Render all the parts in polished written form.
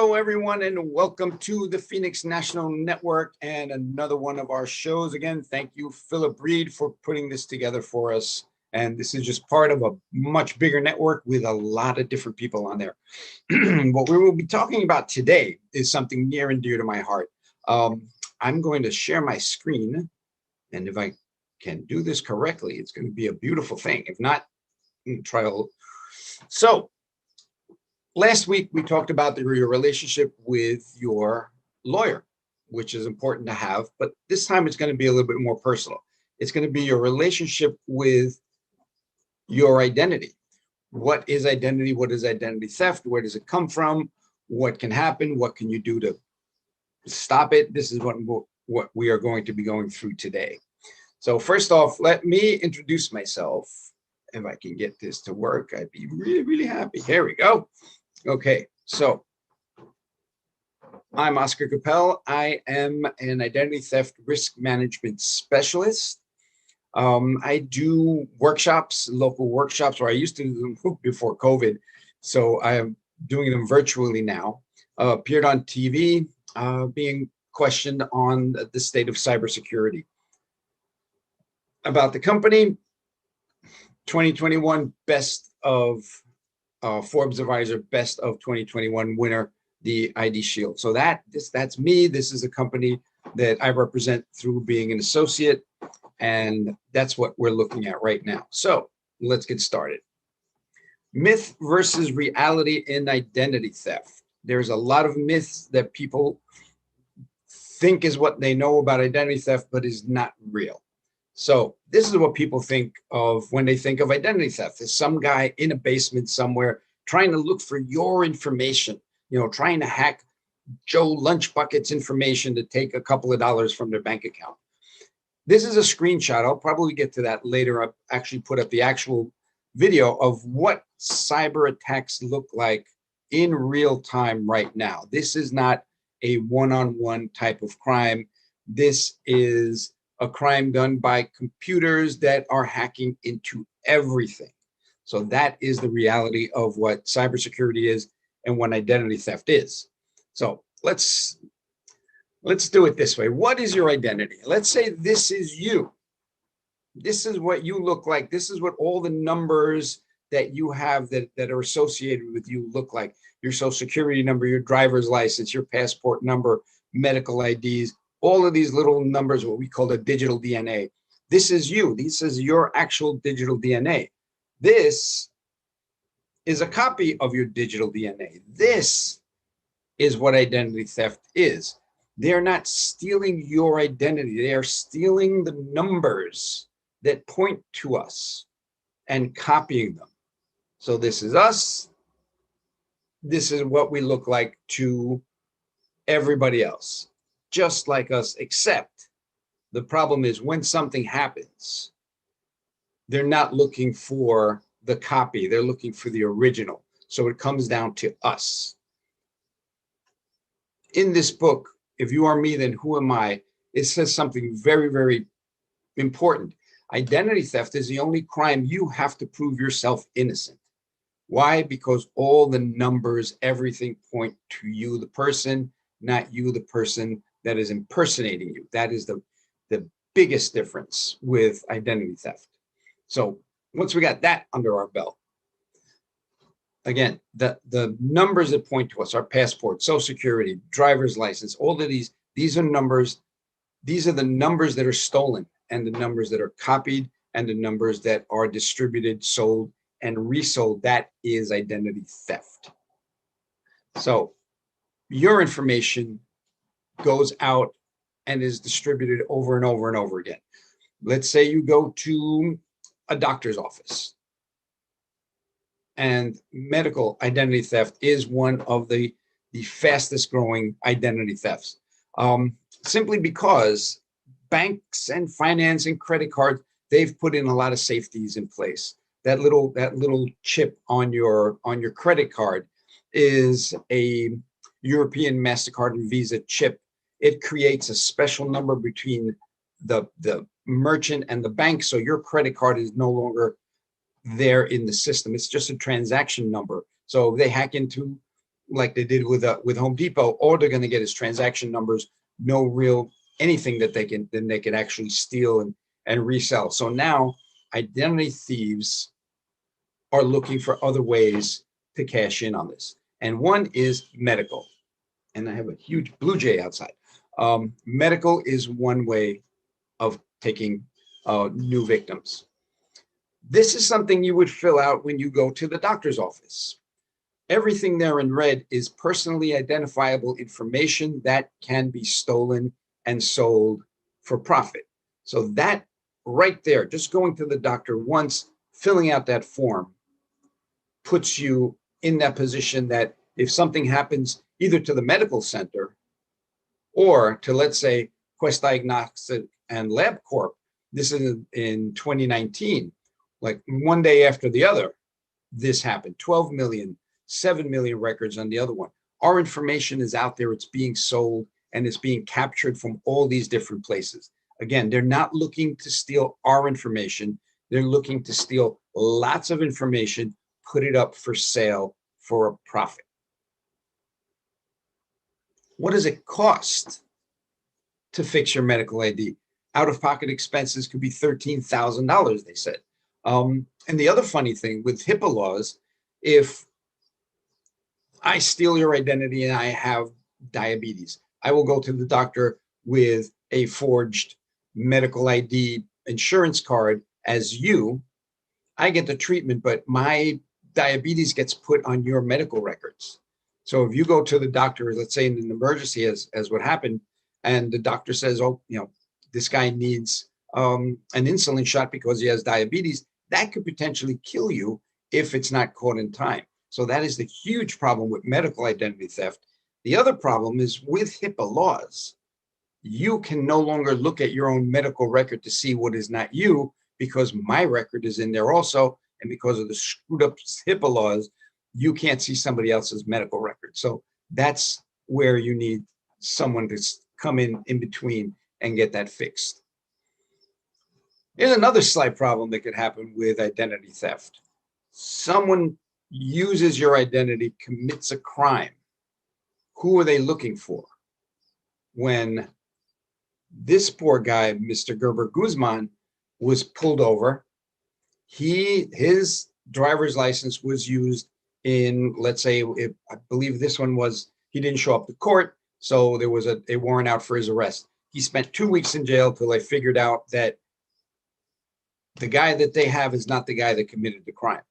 Hello, everyone, and welcome to the Phoenix National Network and another one of our shows. Again, thank you, Philip Reed, for putting this together for us. And this is just part of a much bigger network with a lot of different people on there. What we will be talking about today is something near and dear to my heart. I'm going to share my screen, and if I can do this correctly, it's going to be a beautiful thing. If not, try a little. So, last week, we talked about your relationship with your lawyer, which is important to have, but this time it's going to be a little bit more personal. It's going to be your relationship with your identity. What is identity? What is identity theft? Where does it come from? What can happen? What can you do to stop it? This is what we are going to be going through today. So first off, let me introduce myself. If I can get this to work, I'd be really, really happy. Here we go. Okay, so I'm Oscar Capel. I am an identity theft risk management specialist. I do workshops, local workshops, or I used to do them before COVID. So I am doing them virtually now. Appeared on TV, being questioned on the state of cybersecurity. About the company, 2021 best of Forbes Advisor Best of 2021 winner, the LegalShield. So that's me. This is a company that I represent through being an associate, and that's what we're looking at right now. So let's get started. Myth versus reality in identity theft. There's a lot of myths that people think is what they know about identity theft, but is not real. So this is what people think of when they think of identity theft. There's some guy in a basement somewhere trying to look for your information, trying to hack Joe Lunchbucket's information to take a couple of dollars from their bank account. This is a screenshot. I'll probably get to that later. I'll actually put up the actual video of what cyber attacks look like in real time right now. This is not a one-on-one type of crime. This is a crime done by computers that are hacking into everything. So that is the reality of what cybersecurity is and what identity theft is. So let's do it this way. What is your identity? Let's say this is you. This is what you look like. This is what all the numbers that you have that are associated with you look like. Your social security number, your driver's license, your passport number, medical IDs, all of these little numbers, what we call the digital DNA. This is you. This is your actual digital DNA. This is a copy of your digital DNA. This is what identity theft is. They're not stealing your identity. They are stealing the numbers that point to us and copying them. So this is us. This is what we look like to everybody else. Just like us, except the problem is when something happens, they're not looking for the copy, they're looking for the original. So it comes down to us. In this book, If You Are Me, Then Who Am I? It says something very, very important. Identity theft is the only crime you have to prove yourself innocent. Why? Because all the numbers, everything point to you, the person, not you, the person that is impersonating you. That is the biggest difference with identity theft. So once we got that under our belt, again, the numbers that point to us, our passport, social security, driver's license, all of these are numbers. These are the numbers that are stolen and the numbers that are copied and the numbers that are distributed, sold, and resold. That is identity theft. So your information goes out and is distributed over and over and over again. Let's say you go to a doctor's office, and medical identity theft is one of the fastest growing identity thefts, simply because banks and finance and credit cards, they've put in a lot of safeties in place. That little chip on your credit card is a European MasterCard and Visa chip. It creates a special number between the merchant and the bank, so your credit card is no longer there in the system. It's just a transaction number. So if they hack into like they did with Home Depot. All they're going to get is transaction numbers, no real anything that they can actually steal and resell. So now identity thieves are looking for other ways to cash in on this. And one is medical. And I have a huge blue jay outside. Medical is one way of taking new victims. This is something you would fill out when you go to the doctor's office. Everything there in red is personally identifiable information that can be stolen and sold for profit. So that right there, just going to the doctor once, filling out that form, puts you in that position that if something happens either to the medical center or to, let's say, Quest Diagnostic and Lab Corp, this is in 2019, like one day after the other, this happened. 12 million, 7 million records on the other one. Our information is out there, it's being sold, and it's being captured from all these different places. Again, they're not looking to steal our information. They're looking to steal lots of information, put it up for sale for a profit. What does it cost to fix your medical ID? Out-of-pocket expenses could be $13,000, they said. And the other funny thing with HIPAA laws, if I steal your identity and I have diabetes, I will go to the doctor with a forged medical ID insurance card as you. I get the treatment, but my diabetes gets put on your medical records. So if you go to the doctor, let's say in an emergency, as what happened, and the doctor says, oh, this guy needs an insulin shot because he has diabetes, that could potentially kill you if it's not caught in time. So that is the huge problem with medical identity theft. The other problem is with HIPAA laws. You can no longer look at your own medical record to see what is not you, because my record is in there also. And because of the screwed up HIPAA laws, you can't see somebody else's medical record. So that's where you need someone to come in between and get that fixed. Here's another slight problem that could happen with identity theft. Someone uses your identity, commits a crime. Who are they looking for? When this poor guy, Mr. Gerber Guzman, was pulled over, his driver's license was used in, let's say, I believe this one was, he didn't show up to court, so there was a warrant out for his arrest. He spent 2 weeks in jail till they figured out that the guy that they have is not the guy that committed the crime.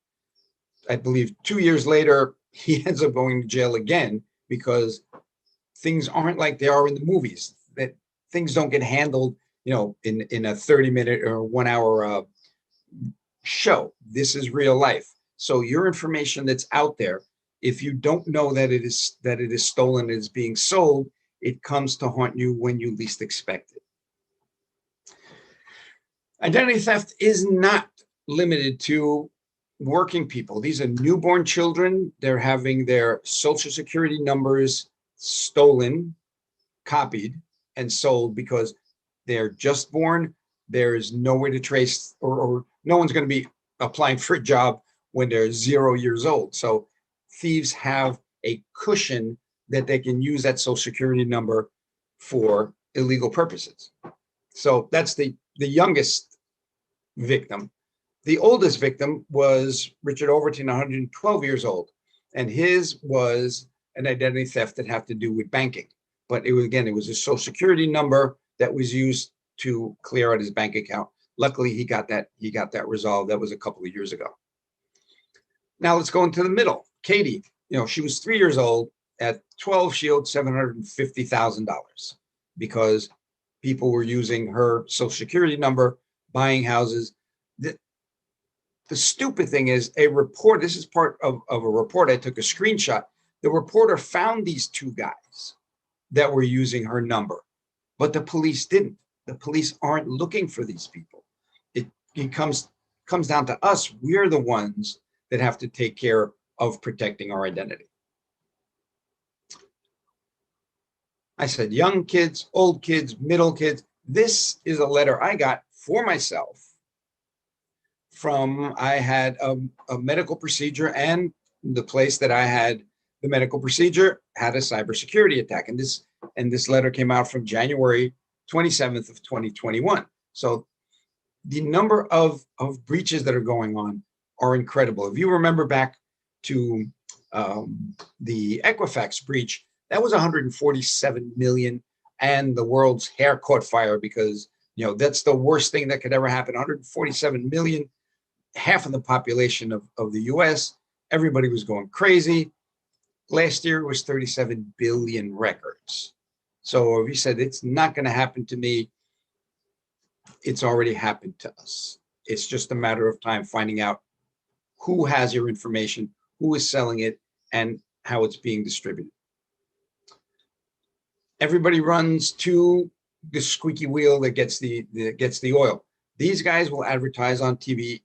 I believe 2 years later, he ends up going to jail again because things aren't like they are in the movies, that things don't get handled, in a 30-minute or 1 hour show. This is real life. So your information that's out there, if you don't know that it is stolen, it is being sold, it comes to haunt you when you least expect it. Identity theft is not limited to working people. These are newborn children. They're having their social security numbers stolen, copied, and sold because they're just born. There is no way to trace, or no one's going to be applying for a job when they're 0 years old. So thieves have a cushion that they can use that social security number for illegal purposes. So that's the youngest victim. The oldest victim was Richard Overton, 112 years old, and his was an identity theft that had to do with banking. But it was a social security number that was used to clear out his bank account. Luckily, he got that resolved. That was a couple of years ago. Now let's go into the middle. Katie, she was 3 years old. At 12, she owed $750,000 because people were using her social security number, buying houses. The stupid thing is this is part of a report. I took a screenshot. The reporter found these two guys that were using her number, but the police didn't. The police aren't looking for these people. It comes down to us. We're the ones that have to take care of protecting our identity. I said young kids, old kids, middle kids. This is a letter I got for myself I had a medical procedure, and the place that I had the medical procedure had a cybersecurity attack. And this letter came out from January 27th of 2021. So the number of breaches that are going on are incredible. If you remember back to the Equifax breach, that was 147 million, and the world's hair caught fire because, that's the worst thing that could ever happen. 147 million, half of the population of the US, everybody was going crazy. Last year it was 37 billion records. So if you said it's not going to happen to me, it's already happened to us. It's just a matter of time finding out who has your information, who is selling it, and how it's being distributed. Everybody runs to the squeaky wheel that gets the oil. These guys will advertise on TV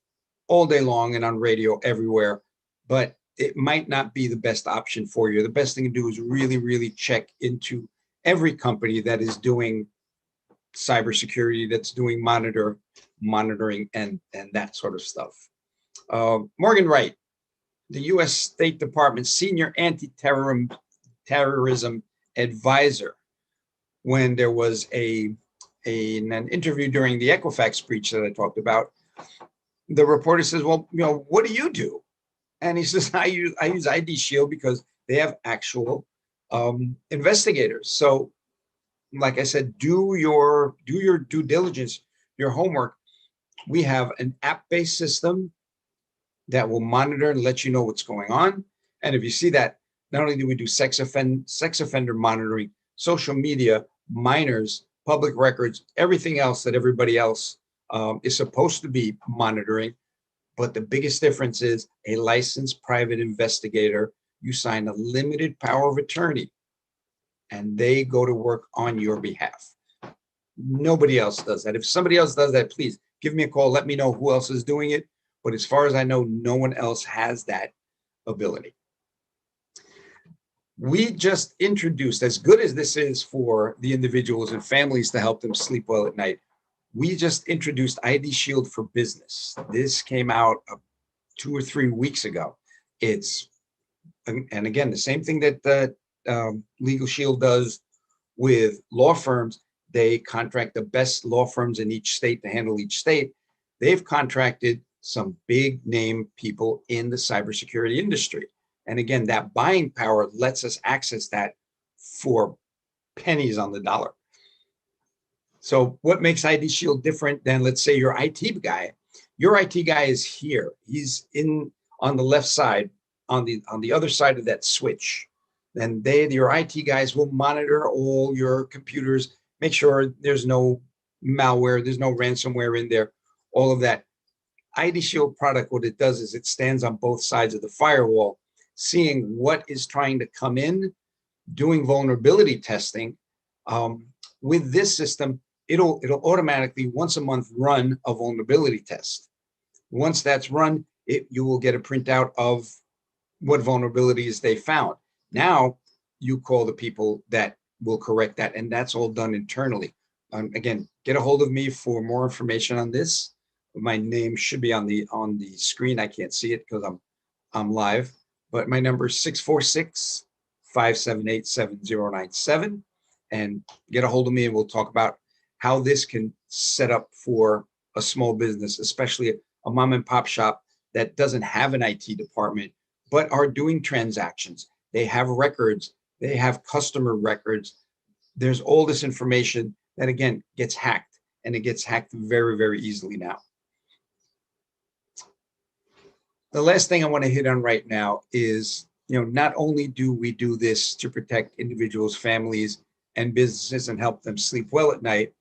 all day long and on radio everywhere, but it might not be the best option for you. The best thing to do is really, really check into every company that is doing cybersecurity, that's doing monitoring, and that sort of stuff. Morgan Wright, the U.S. State Department senior anti-terrorism advisor, when there was an interview during the Equifax breach that I talked about, the reporter says, well, what do you do? And he says, I use IDShield because they have actual investigators. So like I said, do your due diligence, your homework. We have an app-based system that will monitor and let you know what's going on. And if you see that, not only do we do sex offender monitoring, social media, minors, public records, everything else that everybody else is supposed to be monitoring. But the biggest difference is a licensed private investigator. You sign a limited power of attorney, and they go to work on your behalf. Nobody else does that. If somebody else does that, please give me a call. Let me know who else is doing it. But as far as I know, no one else has that ability. We just introduced, as good as this is for the individuals and families to help them sleep well at night, we just introduced IDShield for Business. This came out 2 or 3 weeks ago. It's, and again, the same thing that LegalShield does with law firms. They contract the best law firms in each state to handle each state. They've contracted some big name people in the cybersecurity industry. And again, that buying power lets us access that for pennies on the dollar. So what makes IDShield different than, let's say, your IT guy? Your IT guy is here. He's on the left side, on the other side of that switch. Then your IT guys will monitor all your computers, make sure there's no malware, there's no ransomware in there, all of that. IDShield product, what it does is it stands on both sides of the firewall, seeing what is trying to come in, doing vulnerability testing. With this system, it'll automatically once a month run a vulnerability test. Once that's run, you will get a printout of what vulnerabilities they found. Now you call the people that will correct that, and that's all done internally. Again, get a hold of me for more information on this. My name should be on the screen. I can't see it because I'm live, but my number is 646-578-7097, and get a hold of me and we'll talk about how this can set up for a small business, especially a mom and pop shop that doesn't have an IT department, but are doing transactions. They have records, they have customer records. There's all this information that, again, gets hacked, and it gets hacked very, very easily now. The last thing I want to hit on right now is, not only do we do this to protect individuals, families, and businesses and help them sleep well at night,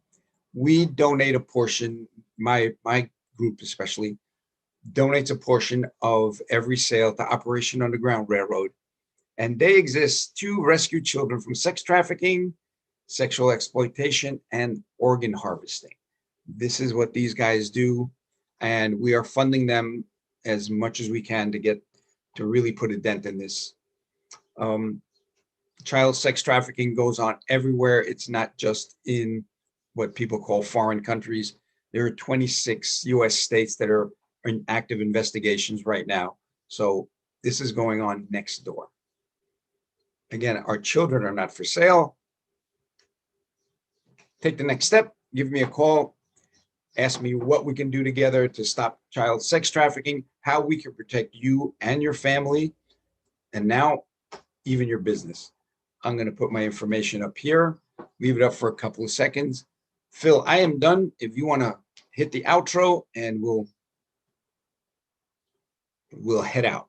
we donate a portion, my group especially, donates a portion of every sale to Operation Underground Railroad. And they exist to rescue children from sex trafficking, sexual exploitation, and organ harvesting. This is what these guys do, and we are funding them as much as we can to really put a dent in this. Child sex trafficking goes on everywhere. It's not just in what people call foreign countries. There are 26 US states that are in active investigations right now. So this is going on next door. Again, our children are not for sale. Take the next step. Give me a call. Ask me what we can do together to stop child sex trafficking, how we can protect you and your family, and now even your business. I'm going to put my information up here, leave it up for a couple of seconds. Phil, I am done. If you want to hit the outro, and we'll head out.